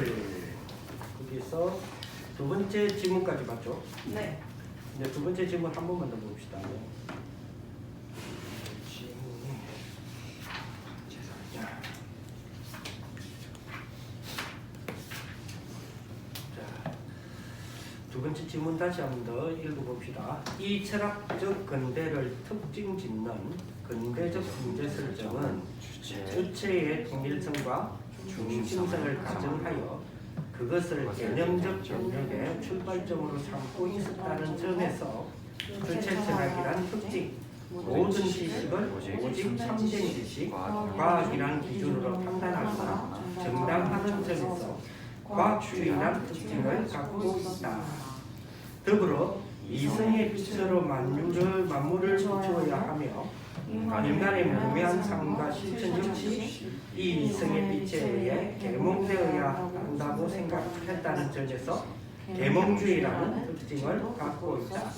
거기서 두 번째 지문까지 봤죠? 네. 이제 두 번째 지문 한 번만 더 봅시다. 두 번째 지문 다시 한 번 더 읽어봅시다. 이 철학적 근대를 특징 짓는 근대적 문제 설정은 주체의 통일성과 중심성을 가정하여 그것을 개념적 영역의 출발점으로 삼고 있었다는 점에서 주체 철학이란 특징, 모든 지식을 오직 참된 지식, 과학이란 기준으로 판단하거나 정당하는 점에서 과학주의란 특징을 갖고 있다. 더불어 이성의 빛으로 만물을 비추어야 하며 인간의 무매한 삶과 실천 역시 이 이성의 빛에 의해 계몽되어야 한다고 생각했다는 점에서 계몽주의라는 특징을 갖고 있다.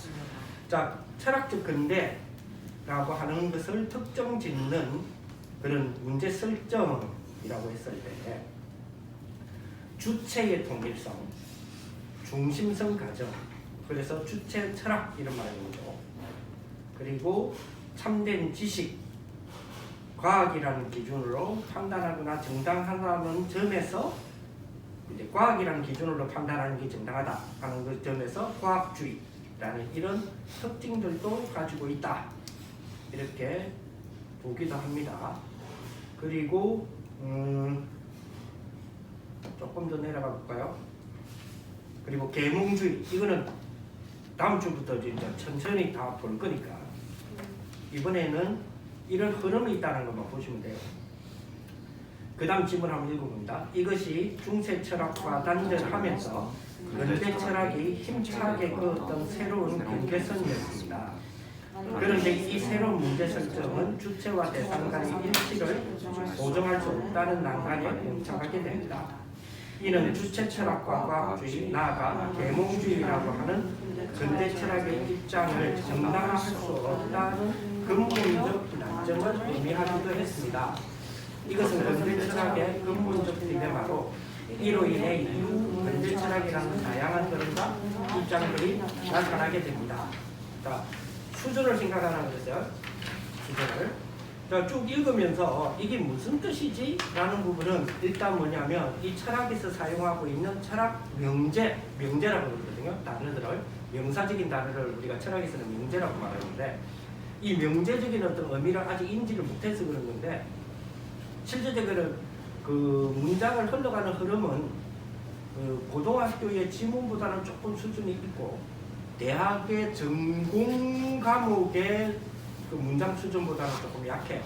자, 철학적 근대라고 하는 것을 특정 짓는 그런 문제 설정이라고 했을 때 주체의 통일성, 중심성 가정, 그래서 주체 철학 이런 말이 오죠. 그리고 참된 지식, 과학이라는 기준으로 판단하거나 정당하다는 점에서 이제 과학이라는 기준으로 판단하는 게 정당하다 하는 그 점에서 과학주의라는 이런 특징들도 가지고 있다. 이렇게 보기도 합니다. 그리고 조금 더 내려가 볼까요? 그리고 계몽주의, 이거는 다음 주부터 이제 천천히 다 볼 거니까 이번에는 이런 흐름이 있다는 것만 보시면 돼요. 그 다음 지문 한번 읽어봅니다. 이것이 중세 철학과 단절하면서 근대 철학이 힘차게 그었던 새로운 경계선이었습니다. 그런데 이 새로운 문제 설정은 주체와 대상 간의 일치를 보정할 수 없다는 난관에 봉착하게 됩니다. 이는 주체 철학과 과학주의, 나아가 계몽주의라고 하는 근대 철학의 입장을 정당화할 수 없다는 근본적 난점을 의미하기도 했습니다. 이것은 근대 철학의 근본적 딜레마로 이로 인해 이후 근대 철학이라는 다양한 흐름과 입장들이 나타나게 됩니다. 자, 수준을 생각하라고 그랬어요. 수준을. 자, 쭉 읽으면서 이게 무슨 뜻이지? 라는 부분은 일단 뭐냐면 이 철학에서 사용하고 있는 철학 명제라고 그러거든요. 단어들을, 명사적인 단어를 우리가 철학에서는 명제라고 말하는데 이 명제적인 어떤 의미를 아직 인지를 못해서 그런 건데 실제적으로 그 문장을 흘러가는 흐름은 그 고등학교의 지문보다는 조금 수준이 있고 대학의 전공 과목의 그 문장 수준보다는 조금 약해요.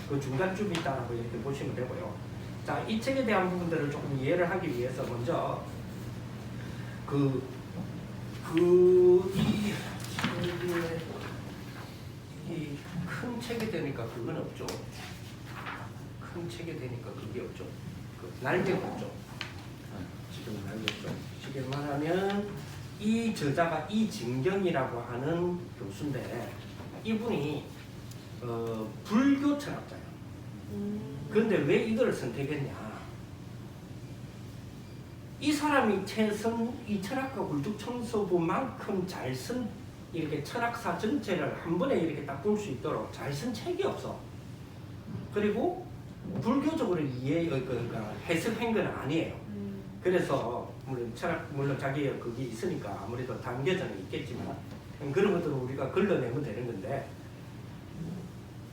그 중간쯤이 있다고 이렇게 보시면 되고요. 자, 이 책에 대한 부분들을 조금 이해를 하기 위해서 먼저 이 큰 책이 되니까 그건 없죠. 큰 책이 되니까 그게 없죠. 그 날개가 없죠. 지금 날개죠. 지금 말하면 이 저자가 이진경이라고 하는 교수인데 이분이 불교 철학자예요. 그런데 왜 이걸 선택했냐? 이 사람이 최선 이 철학과 굴뚝청소부만큼 잘 쓴 이렇게 철학사 전체를 한 번에 이렇게 딱 볼 수 있도록 잘 쓴 책이 없어. 그리고 불교적으로 그러니까 해석한 건 아니에요. 그래서 물론 자기의 그게 있으니까 아무래도 담겨져는 있겠지만 그런 것들을 우리가 걸러내면 되는 건데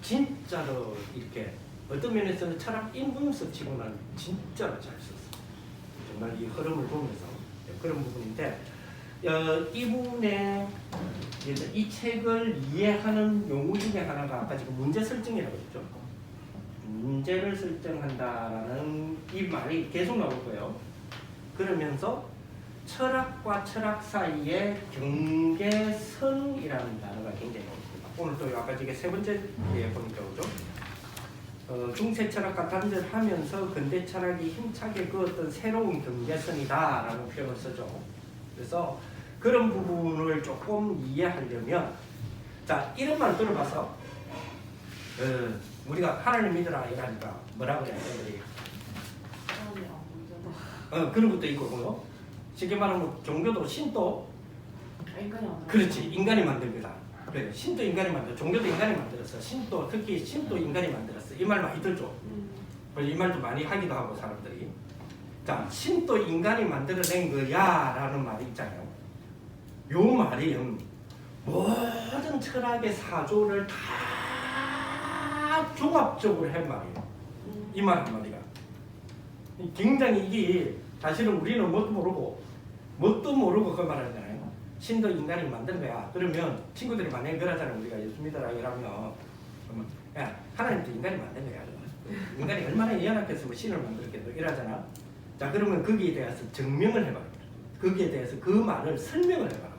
진짜로 이렇게 어떤 면에서는 철학 인문서 치고는 진짜로 잘 썼어. 정말 이 흐름을 보면서 그런 부분인데 이분의 이 책을 이해하는 용어 중에 하나가 아까 지금 문제 설정이라고 했죠. 문제를 설정한다라는 이 말이 계속 나올 거예요. 그러면서 철학과 철학 사이의 경계선이라는 단어가 굉장히 많습니다. 오늘 또 아까 이게 세 번째 보니까 오죠. 중세 철학과 단절하면서 근대 철학이 힘차게 그었던 새로운 경계선이다라는 표현을 쓰죠. 그래서 그런 부분을 조금 이해하려면 자, 이런 말 들어봐서 우리가 하나님 믿으라 이러니까 뭐라고 그래요? 그런 것도 있고, 쉽게 말하면 종교도 신도, 인간이 안 그렇지, 인간이 만든 거다. 그래, 신도 인간이 만들어, 종교도 인간이 만들었어. 신도, 특히 신도 인간이 만들었어. 이 말 많이 들죠. 이 말도 많이 하기도 하고 사람들이. 자, 신도 인간이 만들어낸 거야라는 말이 있잖아요. 요 말이 모든 철학의 사조를 다 종합적으로 한 말이에요. 이 말 한마디가. 굉장히 이게 사실은 우리는 뭣도 모르고 그 말을 하잖아요. 신도 인간이 만든 거야. 그러면 친구들이 만약에 그러잖아요. 우리가 예수 믿어라 이러면 야, 하나님도 인간이 만든 거야. 인간이 얼마나 연약했으면 신을 만들었겠노 이러잖아. 자, 그러면 거기에 대해서 증명을 해봐요. 거기에 대해서 그 말을 설명을 해봐요.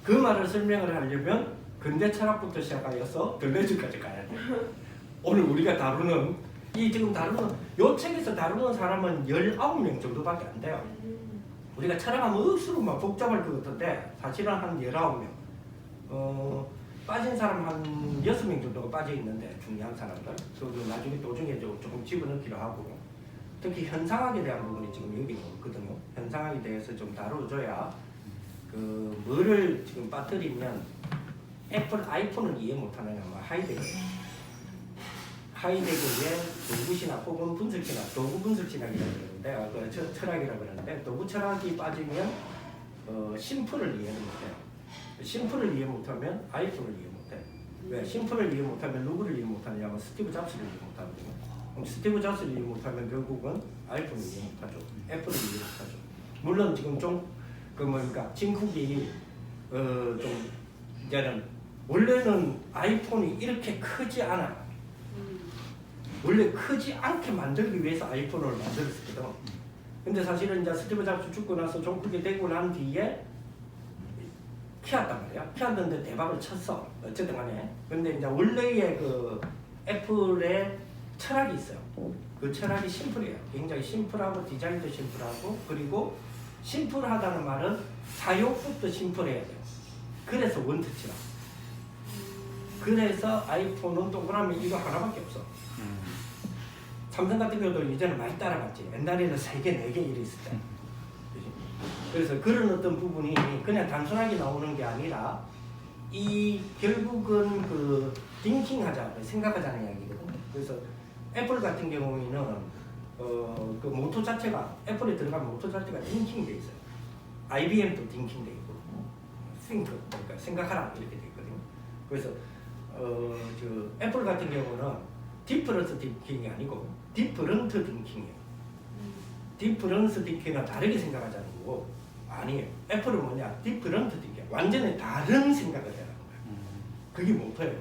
그 말을 설명을 하려면 근대 철학부터 시작하여서 들레즈까지 가야 돼. 오늘 우리가 다루는 지금 다루는 요 책에서 다루는 사람은 19명 정도밖에 안 돼요. 우리가 철학하면 억수로 막 복잡할 것 같은데 사실은 한 19명. 빠진 사람 한 6명 정도가 빠져 있는데 중요한 사람들. 그 나중에 도중에 조금 집어넣기로 하고. 특히 현상학에 대한 부분이 지금 여기 없거든요. 현상학에 대해서 좀 다뤄줘야 뭐를 지금 빠뜨리면 애플 아이폰을 이해 못하느냐 하이데거의 도구신학 혹은 분석신학, 도구 분석신학이라고 그러는데 철학이라고 그러는데 도구 철학이 빠지면 심플을 이해를 못해요. 심플을 이해 못하면 아이폰을 이해 못해. 왜? 심플을 이해 못하면 누구를 이해 못하냐면 스티브 잡스를 이해 못하거든요. 그럼 스티브 잡스를 이해 못하면 결국은 아이폰을 이해 못하죠. 애플을 이해 못하죠. 물론 지금 좀 진쿡이 좀 이제는 원래는 아이폰이 이렇게 크지 않아. 원래 크지 않게 만들기 위해서 아이폰을 만들었거든. 근데 사실은 이제 스티브 잡스 죽고 나서 좀 크게 되고 난 뒤에 키웠단 말이야. 키웠는데 대박을 쳤어. 어쨌든 간에. 근데 이제 원래의 그 애플의 철학이 있어요. 그 철학이 심플해요. 굉장히 심플하고 디자인도 심플하고 그리고 심플하다는 말은 사용법도 심플해야 돼요. 그래서 원터치라. 그래서 아이폰은 동그라미 이거 하나밖에 없어. 삼성 같은 경우도 이제는 많이 따라갔지. 옛날에는 3개, 4개 이래 있을 때. 그래서 그런 어떤 부분이 그냥 단순하게 나오는 게 아니라 결국은 그 띵킹하자, 생각하자는 이야기거든. 그래서 애플 같은 경우에는 그 모토 자체가 애플에 들어가면 모토 자체가 띵킹돼 있어요. IBM도 띵킹돼 있고, think 그러니까 생각하라 이렇게 돼 있거든요. 그래서 애플 같은 경우는 디퍼런스 띵킹이 아니고 디퍼런트 띵킹이에요. 디퍼런스 띵킹은 다르게 생각하자는 거고 아니에요. 애플은 뭐냐? 디퍼런트 띵킹, 완전히 다른 생각을 해라는 거예요. 그게 모토예요.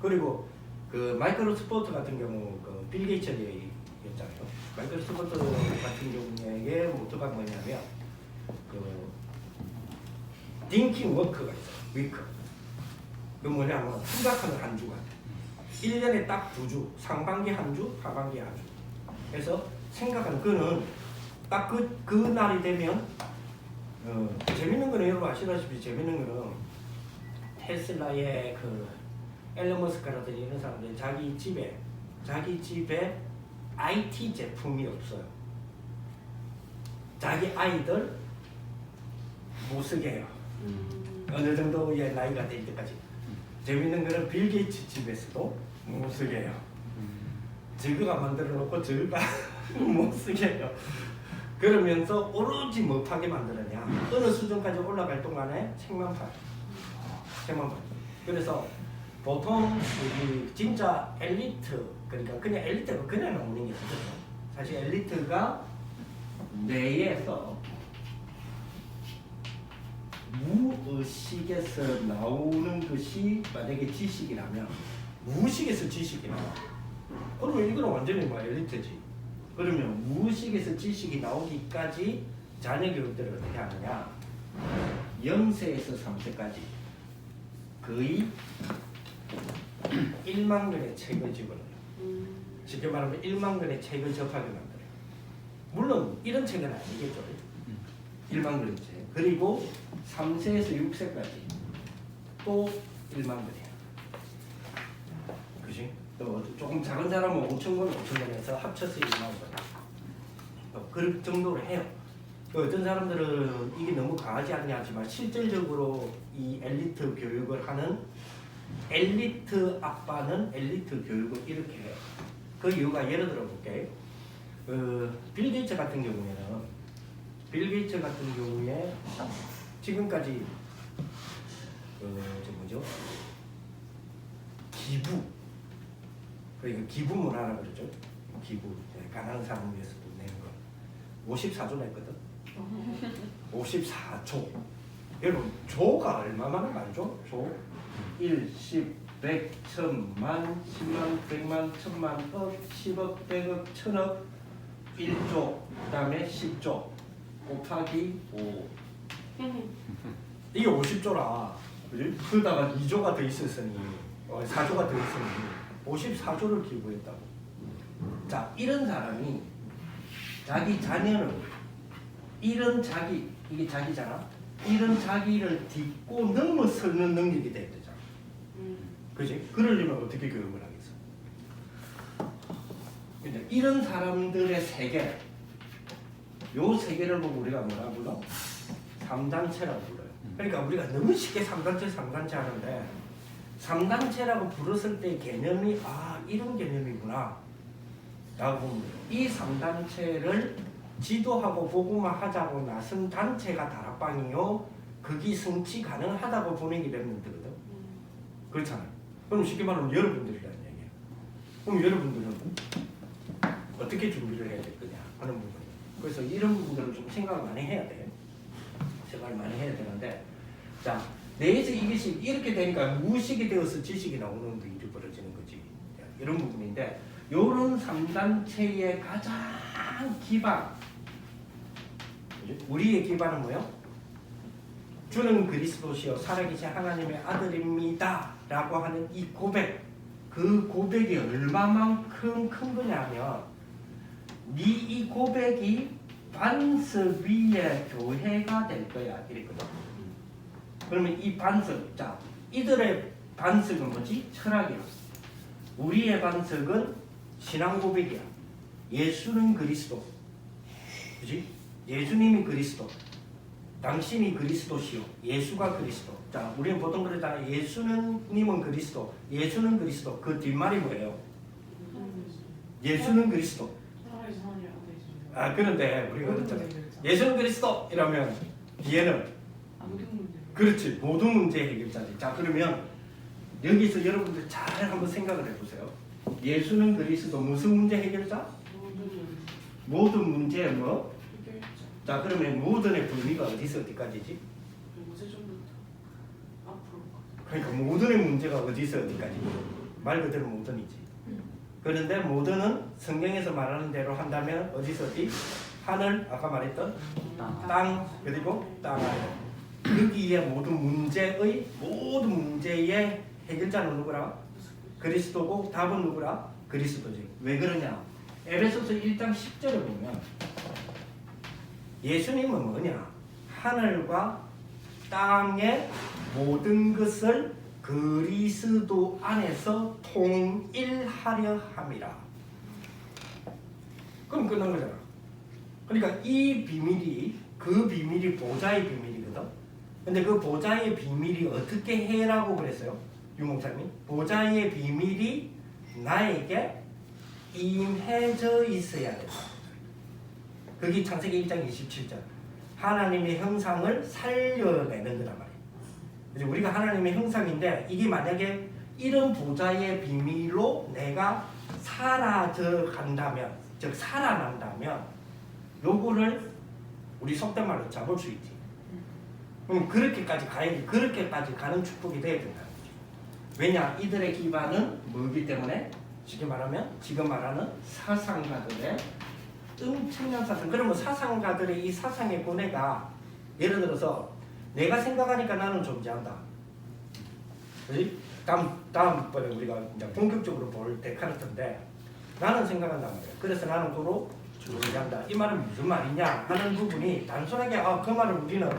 그리고 그 마이크로소프트 같은 경우 빌 게이츠의 였잖아요. 마이크로소프트 같은 경우에 모토가 뭐냐면 띵킹 워크가 있어요. 위크. 그 뭐냐면 생각하는 한 주간. 1년에 딱 2주, 상반기 한 주, 하반기 한 주. 그래서 생각하는 그는 딱 그 날이 되면 재밌는 거는 여러분 아시다시피 재밌는 거는 테슬라의 앨런 머스크라든지 이런 사람들이 자기 집에 IT 제품이 없어요. 자기 아이들 못 쓰게 해요. 어느 정도의 나이가 될 때까지. 재밌는 거는 빌 게이츠 집에서도 못 쓰게 해요. 저거가 만들어 놓고 저거가 못 쓰게 해요. 그러면서 오로지 뭐 파게 만들었냐. 어느 수준까지 올라갈 동안에 책만 파요. 그래서 보통 우리 진짜 엘리트, 그러니까 그냥 엘리트가 그냥 나오는 게 있거든요. 사실 엘리트가 뇌에서 무의식에서 나오는 것이 만약에 지식이라면 무의식에서 지식이 나와. 그러면 이거는 완전히 엘리트지. 그러면 무의식에서 지식이 나오기까지 자녀 교육들을 어떻게 하느냐. 0세에서 3세까지 거의 1만 권의 책을 집어넣어요. 쉽게 말하면 1만 권의 책을 접하게 만들어요. 물론 이런 책은 아니겠죠. 1만 권의 책. 그리고 3세에서 6세까지 또 1만 권이에요. 그지? 또 조금 작은 사람은 5천 권, 5천 권에서 합쳐서 1만 권. 그 정도로 해요. 어떤 사람들은 이게 너무 강하지 않냐 하지만 실질적으로 이 엘리트 교육을 하는 엘리트 아빠는 엘리트 교육을 이렇게 해요. 그 이유가 예를 들어 볼게. 빌 게이츠 같은 경우에 지금까지 기부, 그러니까 기부 문화라고 그러죠. 기부, 가난한 사람을 위해서 돈 내는 거 54조 냈거든. 54조. 여러분 조가 얼마만을 말죠? 조 1, 10, 100, 1000만, 10만, 100만, 1000만, 억, 10억, 100억, 1000억, 1조, 그 다음에 10조 곱하기 5. 이게 50조라. 그지? 그러다가 2조가 더 있었으니 4조가 더 있으니 54조를 기부했다고. 자, 이런 사람이 자기 자녀를 이런 자기, 이게 자기잖아. 이런 자기를 딛고 넘어서는 능력이 돼야 되잖아. 그지? 그러려면 어떻게 교육을 하겠어? 근데 이런 사람들의 세계, 요 세계를 보고 우리가 뭐라 불러? 3단체라고 불러요. 그러니까 우리가 너무 쉽게 3단체 하는데 3단체라고 부르실 때 개념이 이런 개념이구나 라고 보면 돼요. 이 3단체를 지도하고 보고만 하자고 나선 단체가 다락방이요. 그게 성취 가능하다고 보는 게 랩런트거든. 그렇잖아요. 그럼 쉽게 말하면 여러분들이라는 얘기예요. 그럼 여러분들은 어떻게 준비를 해야 될 거냐 하는 부분. 그래서 이런 부분들을 좀 생각을 많이 해야 돼. 생각을 많이 해야 되는데, 자, 내에서 이것이 이렇게 되니까 무의식이 되어서 지식이 나오는 일이 벌어지는 거지. 이런 부분인데, 요런 3단체의 가장 기반, 우리의 기반은 뭐예요? 주는 그리스도시요 살아계신 하나님의 아들입니다 라고 하는 이 고백, 그 고백이 얼마만큼 큰 거냐면 이 고백이 반석 위에 교회가 될 거야 이랬거든. 그러면 이 반석, 자, 이들의 반석은 뭐지? 철학이야. 우리의 반석은 신앙 고백이야. 예수는 그리스도, 그지? 예수님이 그리스도, 당신이 그리스도시요, 예수가 그리스도. 자, 우리는 보통 그러잖아. 예수님은 그리스도, 예수는 그리스도. 그 뒷말이 뭐예요? 예수는 그리스도. 그런데 우리가 그렇잖아. 예수는 그리스도 이러면 뒤에는 그렇지, 모든 문제 해결자지. 자, 그러면 여기서 여러분들 잘 한번 생각을 해보세요. 예수는 그리스도 무슨 문제 해결자? 모든 문제 뭐? 자, 그러면 모든의 범위가 어디서 어디까지지? 그러니까 모든의 문제가 어디서 어디까지? 말 그대로 모든이지. 그런데 모든은 성경에서 말하는 대로 한다면 어디서 어디? 하늘, 아까 말했던 땅, 그리고 땅 아래. 여기에 모든 문제의 해결자는 누구라? 그리스도고 답은 누구라? 그리스도지. 왜 그러냐? 에베소서 1장 10절에 보면 예수님은 뭐냐? 하늘과 땅의 모든 것을 그리스도 안에서 통일하려 함이라. 그럼 끝난 거잖아. 그러니까 이 비밀이, 그 비밀이 보좌의 비밀이거든. 근데 그 보좌의 비밀이 어떻게 해라고 그랬어요? 유목사님이 보좌의 비밀이 나에게 임해져 있어야 된다. 그게 창세기 1장 27절. 하나님의 형상을 살려내는 거란 말이에요. 그래서 우리가 하나님의 형상인데 이게 만약에 이런 보좌의 비밀로 내가 사라져 간다면, 즉 살아난다면 요거를 우리 속된 말로 잡을 수 있지. 그럼 그렇게까지 가야지. 그렇게까지 가는 축복이 돼야 된다는 거죠. 왜냐? 이들의 기반은 뭐기 때문에? 지금 말하는 사상가들의 엄청난 사상. 그러면 사상가들의 이 사상의 고뇌가 예를 들어서 내가 생각하니까 나는 존재한다. 그지? 다음번에 우리가 이제 본격적으로 볼 데카르트인데 나는 생각한단 말이야. 그래서 나는 도로 존재한다. 이 말은 무슨 말이냐 하는 부분이 단순하게 그 말을 우리는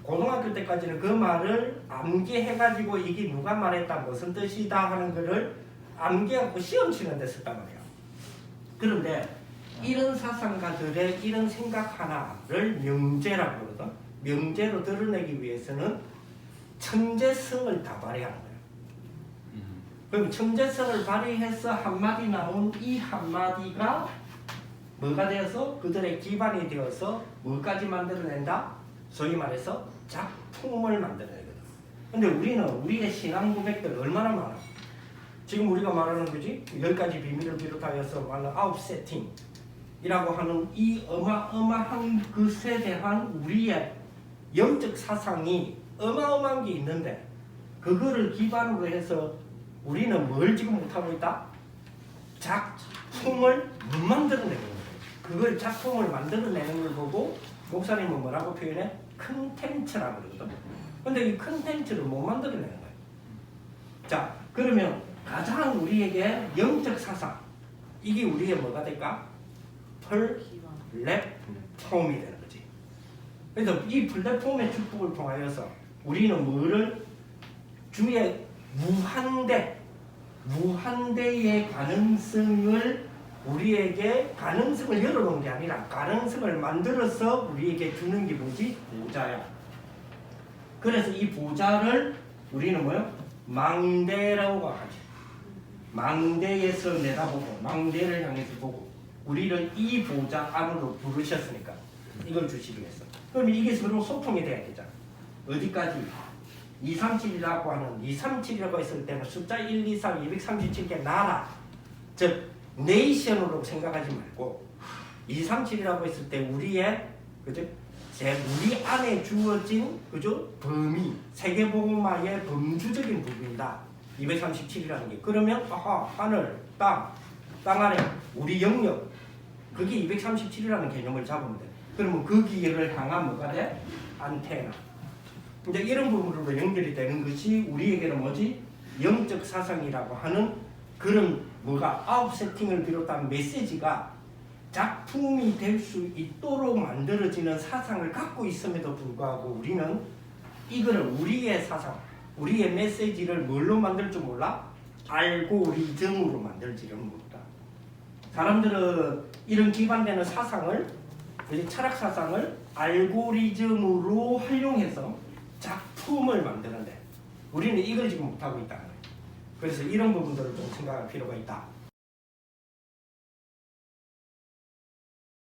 고등학교 때까지는 그 말을 암기해가지고 이게 누가 말했다 무슨 뜻이다 하는 거를 암기하고 시험 치는 데 썼단 말이야. 그런데 이런 사상가들의 이런 생각 하나를 명제라고 그러거든. 명제로 드러내기 위해서는 천재성을 다 발휘하는 거예요. 그럼 천재성을 발휘해서 한마디 나온 이 한마디가 뭐가 되어서 그들의 기반이 되어서 뭐까지 만들어낸다? 소위 말해서 작품을 만들어내거든. 근데 우리는 우리의 신앙 고백들 얼마나 많아? 지금 우리가 말하는 거지 10가지 비밀을 비롯하여서 말하는 9세팅이라고 하는 이 어마어마한 것에 대한 우리의 영적 사상이 어마어마한 게 있는데 그거를 기반으로 해서 우리는 뭘 지금 못하고 있다? 작품을 못 만들어내는 거예요. 그걸 작품을 만들어내는 걸 보고 목사님은 뭐라고 표현해? 컨텐츠라고 그러거든. 근데 이 컨텐츠를 못 만들어내는 거예요. 자, 그러면 가장 우리에게 영적 사상 이게 우리의 뭐가 될까? 플랫폼이 되는 거지. 그래서 이 플랫폼의 축복을 통하여서 우리는 뭐를 주의 무한대의 가능성을 우리에게 가능성을 열어놓은 게 아니라 가능성을 만들어서 우리에게 주는 게 뭐지? 보좌야. 그래서 이 보좌를 우리는 뭐요? 망대라고 하지. 망대에서 내다보고 망대를 향해서 보고 우리를 이 보좌 안으로 부르셨으니까 이걸 주시기 위해서. 그럼 이게 서로 소통이 돼야 되잖아. 어디까지? 237이라고 하는 237이라고 했을 때는 숫자 1, 2, 3, 237개 나라 즉 네이션으로 생각하지 말고 237이라고 했을 때 우리의 그죠? 우리 안에 주어진 그죠? 범위 세계복음화의 범주적인 부분이다. 237이라는 게 그러면 하늘, 땅 안에 우리 영역 그게 237이라는 개념을 잡으면 돼. 그러면 그 기회를 향한 뭐가 돼? 안테나. 이제 이런 부분으로 연결이 되는 것이 우리에게는 뭐지? 영적 사상이라고 하는 그런 뭐가 9세팅을 비롯한 메시지가 작품이 될 수 있도록 만들어지는 사상을 갖고 있음에도 불구하고 우리는 이거를 우리의 사상, 우리의 메시지를 뭘로 만들 줄 몰라? 알고리즘으로 만들지를 모른다. 사람들은 이런 기반되는 사상을, 철학 사상을 알고리즘으로 활용해서 작품을 만드는데 우리는 이걸 지금 못하고 있다는 거예요. 그래서 이런 부분들을 좀 생각할 필요가 있다.